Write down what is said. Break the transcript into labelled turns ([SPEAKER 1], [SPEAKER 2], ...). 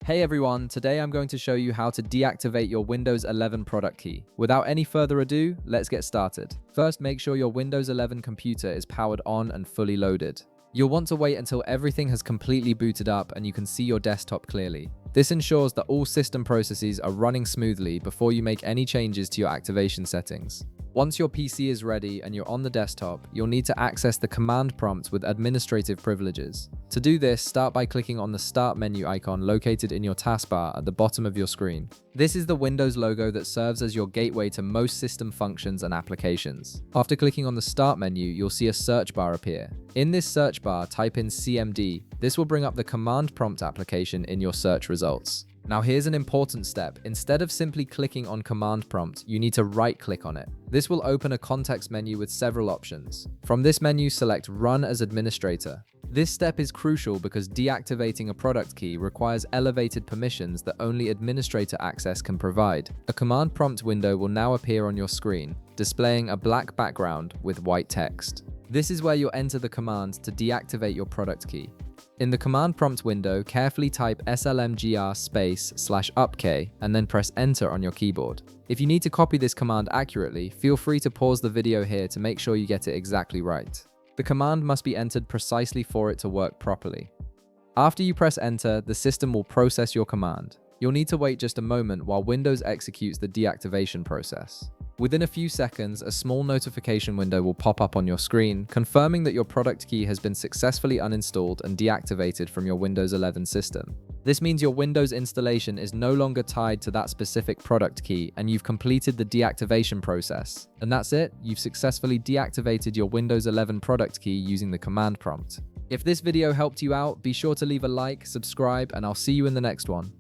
[SPEAKER 1] Hey everyone, today I'm going to show you how to deactivate your Windows 11 product key. Without any further ado, let's get started. First, make sure your Windows 11 computer is powered on and fully loaded. You'll want to wait until everything has completely booted up and you can see your desktop clearly. This ensures that all system processes are running smoothly before you make any changes to your activation settings. Once your PC is ready and you're on the desktop, you'll need to access the command prompt with administrative privileges. To do this, start by clicking on the Start menu icon located in your taskbar at the bottom of your screen. This is the Windows logo that serves as your gateway to most system functions and applications. After clicking on the Start menu, you'll see a search bar appear. In this search bar, type in CMD. This will bring up the command prompt application in your search results. Now here's an important step. Instead of simply clicking on command prompt, you need to right-click on it. This will open a context menu with several options. From this menu, select Run as Administrator. This step is crucial because deactivating a product key requires elevated permissions that only administrator access can provide. A command prompt window will now appear on your screen, displaying a black background with white text. This is where you'll enter the command to deactivate your product key. In the command prompt window, carefully type slmgr/upk and then press enter on your keyboard. If you need to copy this command accurately, feel free to pause the video here to make sure you get it exactly right. The command must be entered precisely for it to work properly. After you press enter, the system will process your command. You'll need to wait just a moment while Windows executes the deactivation process. Within a few seconds, a small notification window will pop up on your screen, confirming that your product key has been successfully uninstalled and deactivated from your Windows 11 system. This means your Windows installation is no longer tied to that specific product key and you've completed the deactivation process. And that's it, you've successfully deactivated your Windows 11 product key using the command prompt. If this video helped you out, be sure to leave a like, subscribe, and I'll see you in the next one.